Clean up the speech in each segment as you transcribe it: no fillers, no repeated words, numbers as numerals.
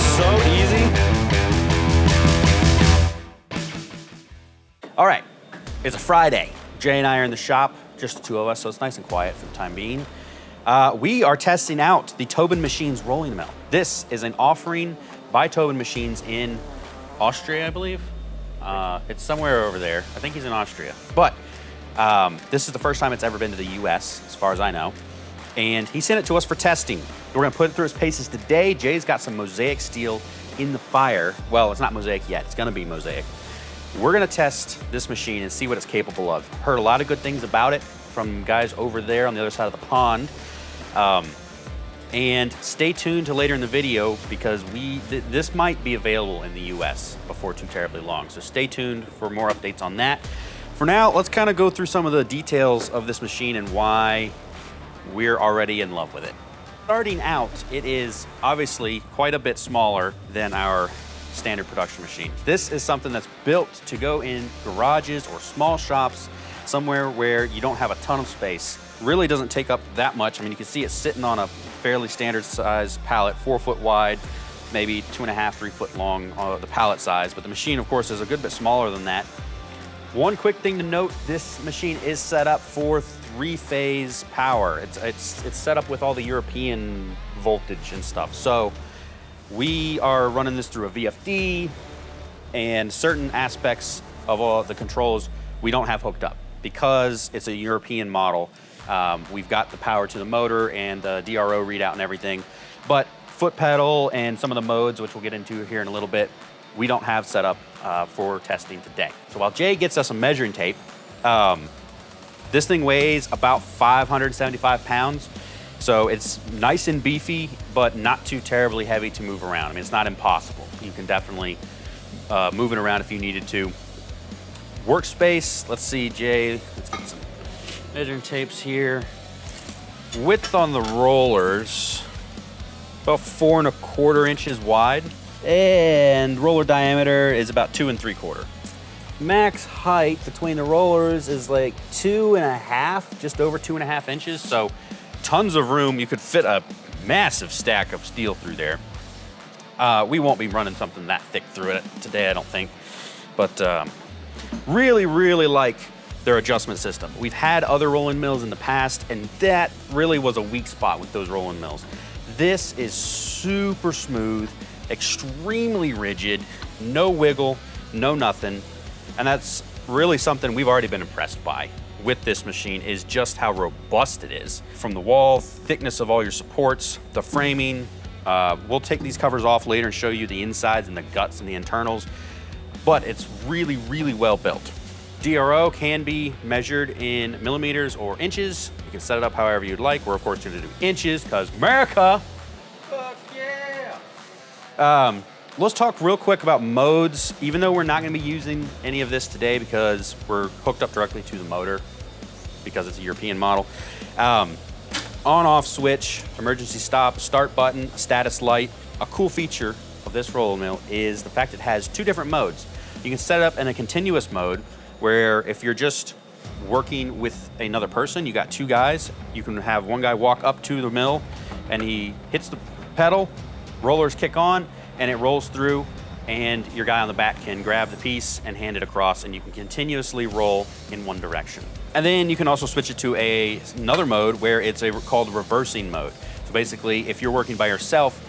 so easy. All right, it's a Friday. Jay and I are in the shop, just the two of us, so it's nice and quiet for the time being. We are testing out the Tobin Machines rolling mill. This is an offering by Tobin Machines in Austria, I believe. It's somewhere over there. I think he's in Austria. But this is the first time it's ever been to the US, as far as I know. And he sent it to us for testing. We're gonna put it through his paces today. Jay's got some mosaic steel in the fire. Well, it's not mosaic yet, it's gonna be mosaic. We're gonna test this machine and see what it's capable of. Heard a lot of good things about it from guys over there on the other side of the pond. And stay tuned to later in the video because this might be available in the US before too terribly long. So stay tuned for more updates on that. For now, let's kind of go through some of the details of this machine and why we're already in love with it. Starting out, it is obviously quite a bit smaller than our standard production machine. This is something that's built to go in garages or small shops, somewhere where you don't have a ton of space. Really doesn't take up that much. I mean, you can see it sitting on a fairly standard size pallet, 4 foot wide, maybe 2.5, 3 foot long, the pallet size. But the machine, of course, is a good bit smaller than that. One quick thing to note, this machine is set up for 3-phase power. It's set up with all the European voltage and stuff. So we are running this through a VFD, and certain aspects of all the controls we don't have hooked up because it's a European model. We've got the power to the motor and the DRO readout and everything, but foot pedal and some of the modes, which we'll get into here in a little bit, we don't have set up for testing today. So while Jay gets us a measuring tape, this thing weighs about 575 pounds. So it's nice and beefy, but not too terribly heavy to move around. I mean, it's not impossible. You can definitely move it around if you needed to. Workspace, let's see, Jay, let's get some measuring tapes here. Width on the rollers, about 4 1/4 inches wide. And roller diameter is about 2 3/4. Max height between the rollers is like 2.5, just over 2.5 inches. So tons of room. You could fit a massive stack of steel through there. We won't be running something that thick through it today, I don't think. But really, really like their adjustment system. We've had other rolling mills in the past, and that really was a weak spot with those rolling mills. This is super smooth, extremely rigid, no wiggle, no nothing. And that's really something we've already been impressed by with this machine, is just how robust it is. From the wall, thickness of all your supports, the framing. We'll take these covers off later and show you the insides and the guts and the internals, but it's really, really well built. DRO can be measured in millimeters or inches. You can set it up however you'd like. We're of course gonna do inches, because America. Fuck yeah! Let's talk real quick about modes, even though we're not gonna be using any of this today because we're hooked up directly to the motor because it's a European model. On-off switch, emergency stop, start button, status light. A cool feature of this roller mill is the fact it has 2 different modes. You can set it up in a continuous mode, where if you're just working with another person, you got 2 guys, you can have one guy walk up to the mill and he hits the pedal, rollers kick on, and it rolls through, and your guy on the back can grab the piece and hand it across, and you can continuously roll in one direction. And then you can also switch it to another mode where it's called reversing mode. So basically, if you're working by yourself,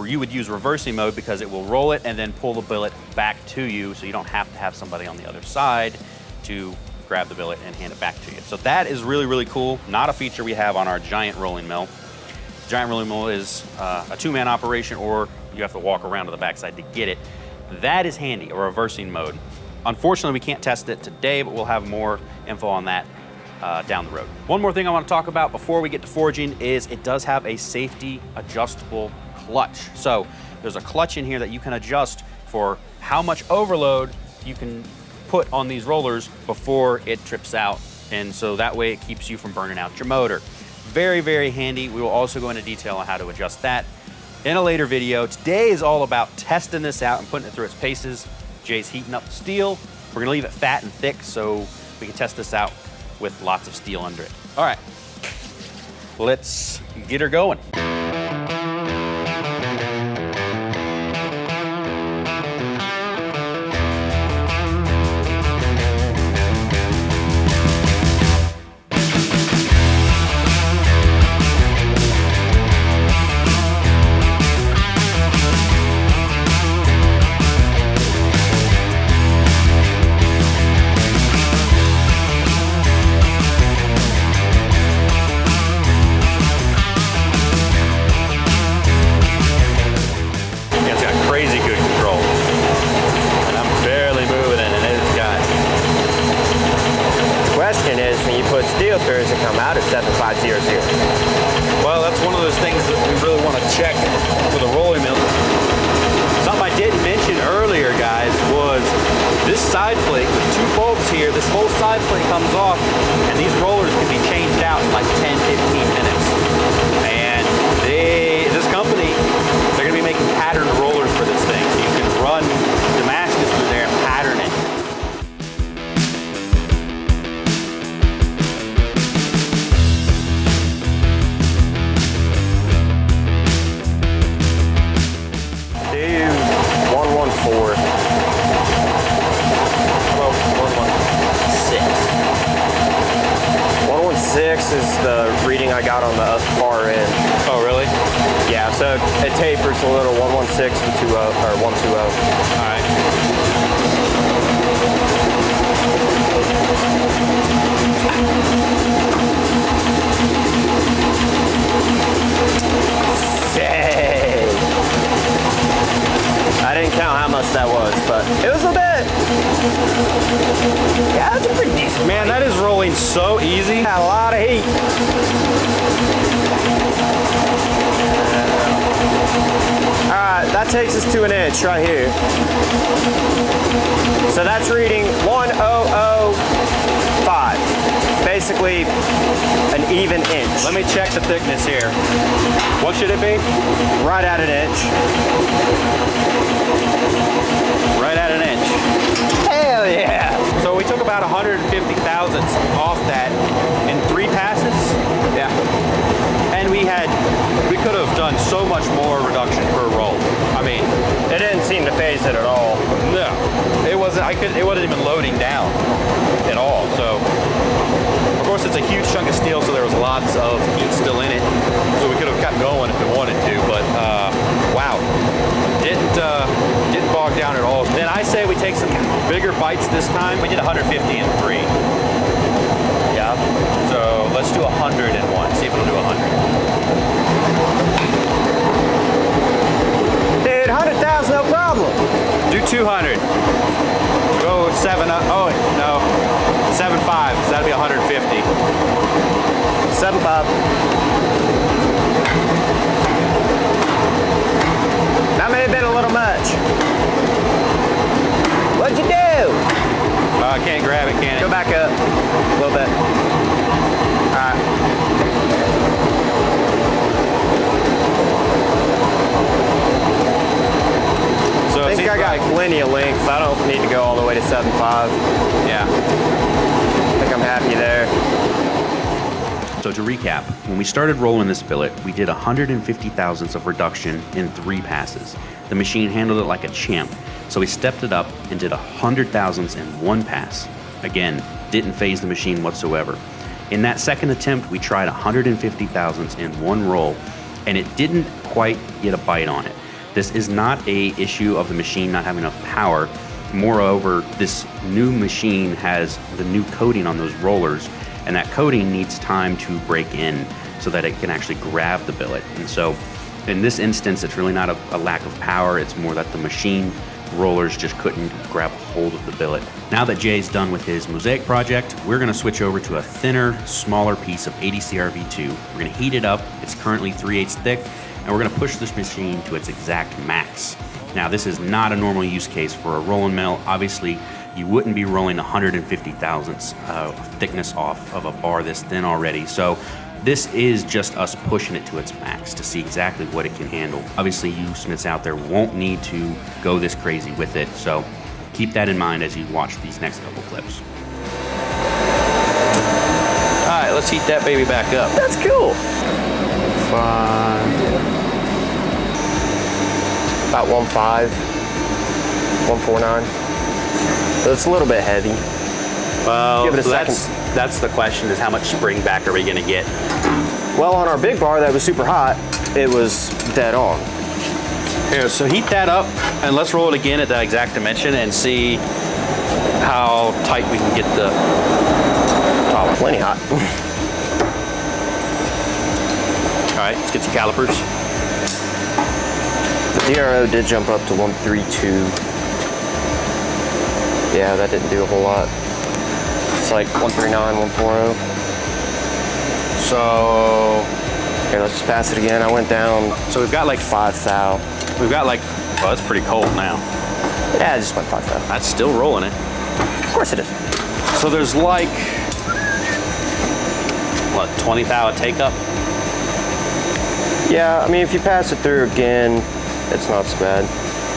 you would use reversing mode because it will roll it and then pull the billet back to you, so you don't have to have somebody on the other side to grab the billet and hand it back to you. So that is really, really cool. Not a feature we have on our giant rolling mill. The giant rolling mill is a 2-man operation, or you have to walk around to the backside to get it. That is handy, a reversing mode. Unfortunately, we can't test it today, but we'll have more info on that down the road. One more thing I want to talk about before we get to forging is it does have a safety adjustable clutch. So there's a clutch in here that you can adjust for how much overload you can put on these rollers before it trips out. And so that way it keeps you from burning out your motor. Very, very handy. We will also go into detail on how to adjust that in a later video. Today is all about testing this out and putting it through its paces. Jay's heating up the steel. We're gonna leave it fat and thick so we can test this out with lots of steel under it. All right, let's get her going. you put steel through it to come out at 7500. Well, that's one of those things that we really want to check with a rolling mill. Something I didn't mention earlier, guys, was this side plate with 2 bolts here. This whole side plate comes off, and these rollers can be changed out in like 10, 15 minutes. And this company, they're going to be making patterned rollers for this thing, so you can run Damascus through there and pattern it. Is the reading I got on the far end. Oh, really? Yeah, so it tapers a little, 116 to 20, or 120. All right. Dang. I didn't count how much that was, but it was a bit. Yeah, that's a pretty decent. Man, that is rolling so easy. Had a lot of heat. All right, that takes us to an inch right here. So that's reading 1005. Basically an even inch. Let me check the thickness here. What should it be? Right at an inch. Right at an inch. Hell yeah. So we took about 150 thousandths off that in 3 passes. Yeah. And we could have done so much more reduction per roll. I mean, it didn't seem to phase it at all. No, it wasn't. It wasn't even loading down at all. So, of course, it's a huge chunk of steel, so there was lots of heat still in it. So we could have kept going if we wanted to. But wow, didn't bog down at all. Then I say we take some bigger bites this time. We did 150 in 3. Yeah. So let's do 100 in 1. See if it'll do 100. Dude, 100,000, no problem. Do 200. Go 7. Oh no, 7.5. So that'll be 150. 7.5. That may have been a little much. What'd you do? I can't grab it, can it? Go back up a little bit. All right. So I think I got plenty of length. I don't need to go all the way to 7.5. Yeah. I think I'm happy there. So to recap, when we started rolling this billet, we did 150 thousandths of reduction in 3 passes. The machine handled it like a champ, so we stepped it up and did 100 thousandths in 1 pass. Again, didn't phase the machine whatsoever. In that second attempt, we tried 150 thousandths in 1 roll, and it didn't quite get a bite on it. This is not an issue of the machine not having enough power. Moreover, this new machine has the new coating on those rollers, and that coating needs time to break in so that it can actually grab the billet. And so in this instance, it's really not a lack of power, it's more that the machine rollers just couldn't grab hold of the billet. Now that Jay's done with his mosaic project, we're gonna switch over to a thinner, smaller piece of 80 CRV2. We're gonna heat it up, it's currently 3/8 thick, and we're gonna push this machine to its exact max. Now, this is not a normal use case for a rolling mill. Obviously, you wouldn't be rolling 150 thousandths thickness off of a bar this thin already. So this is just us pushing it to its max to see exactly what it can handle. Obviously, you smiths out there won't need to go this crazy with it. So keep that in mind as you watch these next couple clips. All right, let's heat that baby back up. That's cool. About 1.5, 149. So it's a little bit heavy. Well, give it a so second. that's the question, is how much spring back are we gonna get? Well, on our big bar that was super hot, it was dead on. Here, so heat that up and let's roll it again at that exact dimension and see how tight we can get the Oh, plenty hot. All right, let's get some calipers. The DRO did jump up to 132. Yeah, that didn't do a whole lot. It's like 139, 140. So, Here, let's just pass it again. I went down so we've got like 5 thou. we've got like, well, it's pretty cold now. Yeah, I just went 5 thou. That's still rolling it. Of course it is. So there's like, what, 20 thou a take up? Yeah, I mean, if you pass it through again, it's not so bad.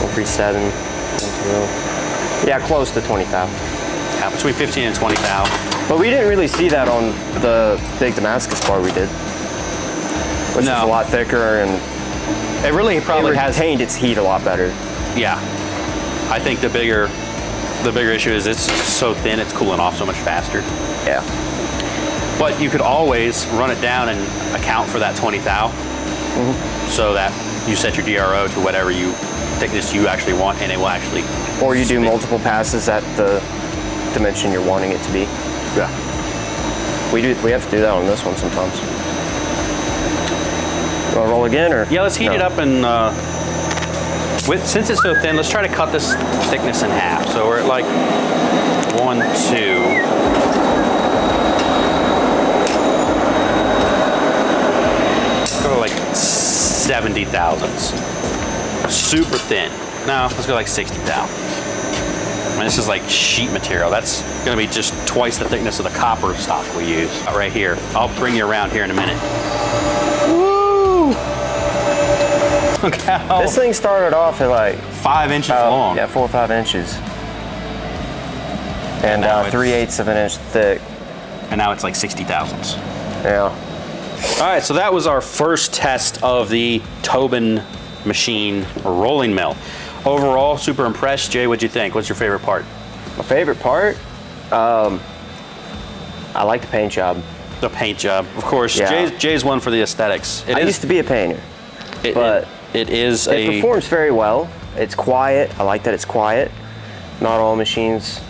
137, 120. Yeah, close to 20 thou. Yeah, between 15 and 20 thou. But we didn't really see that on the big Damascus bar we did, which is a lot thicker and It really probably it has. retained its heat a lot better. Yeah, I think the bigger issue is it's so thin, it's cooling off so much faster. Yeah. But you could always run it down and account for that 20 thou, so that you set your DRO to whatever thickness you actually want, and it will actually. Or you do spin. multiple passes at the dimension you're wanting it to be. Yeah. We have to do that on this one sometimes. You want to roll again, or? Yeah, let's heat it up and since it's so thin, let's try to cut this thickness in half. So we're at like 1, 2. Go to like 70 thousandths. Super thin. No, let's go like 60 thou. And this is like sheet material. That's gonna be just twice the thickness of the copper stock we use. Right here. I'll bring you around here in a minute. Woo! Look how This thing started off at like 5 inches long. Yeah, 4 or 5 inches. And now it's- 3/8 of an inch thick. And now it's like 60 thousandths. Yeah. All right, so that was our first test of the Tobin machine rolling mill. Overall, super impressed. Jay, what'd you think? What's your favorite part? My favorite part, I like the paint job. The paint job, of course. Yeah. Jay's one for the aesthetics. I used to be a painter, but it is it performs very well. It's quiet. I like that it's quiet. Not all machines,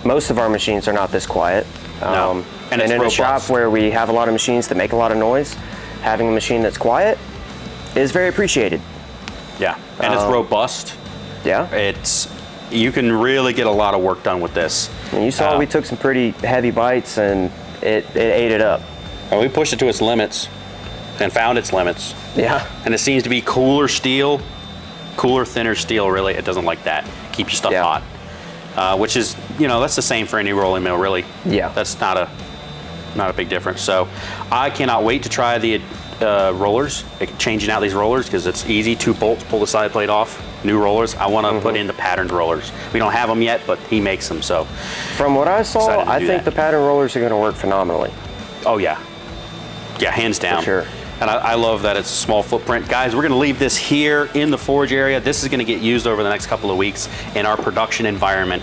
most of our machines are not this quiet. No. And it's in a robust. shop where we have a lot of machines that make a lot of noise, having a machine that's quiet is very appreciated. Yeah, and it's robust. Yeah. You can really get a lot of work done with this. And you saw we took some pretty heavy bites and it ate it up. And we pushed it to its limits and found its limits. Yeah. And it seems to be cooler steel, cooler, thinner steel, really. It doesn't like that. Keep your stuff hot. Which is, that's the same for any rolling mill, really. Yeah. That's not a big difference. So I cannot wait to try the rollers, changing out these rollers, because it's easy. 2 bolts, pull the side plate off, new rollers. I want to put in the patterned rollers. We don't have them yet, but he makes them, so. From what I saw, Excited to I do think that. the pattern rollers are going to work phenomenally. Oh yeah. Yeah, hands down. For sure. And I love that it's a small footprint. Guys, we're gonna leave this here in the forge area. This is gonna get used over the next couple of weeks in our production environment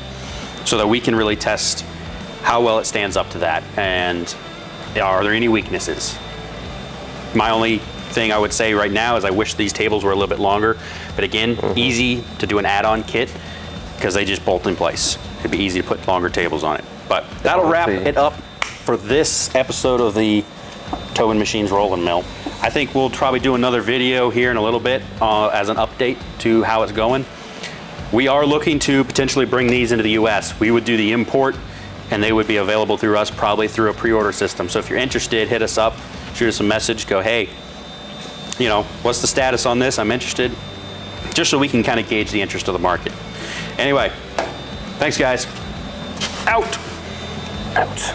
so that we can really test how well it stands up to that. And are there any weaknesses? My only thing I would say right now is I wish these tables were a little bit longer, but again, easy to do an add-on kit because they just bolt in place. It'd be easy to put longer tables on it. But that'll wrap it up for this episode of the Tobin Machines Rolling Mill. I think we'll probably do another video here in a little bit as an update to how it's going. We are looking to potentially bring these into the US. We would do the import and they would be available through us, probably through a pre-order system. So if you're interested, hit us up, shoot us a message, go, hey, what's the status on this? I'm interested. Just so we can kind of gauge the interest of the market. Anyway, thanks guys. Out. Out.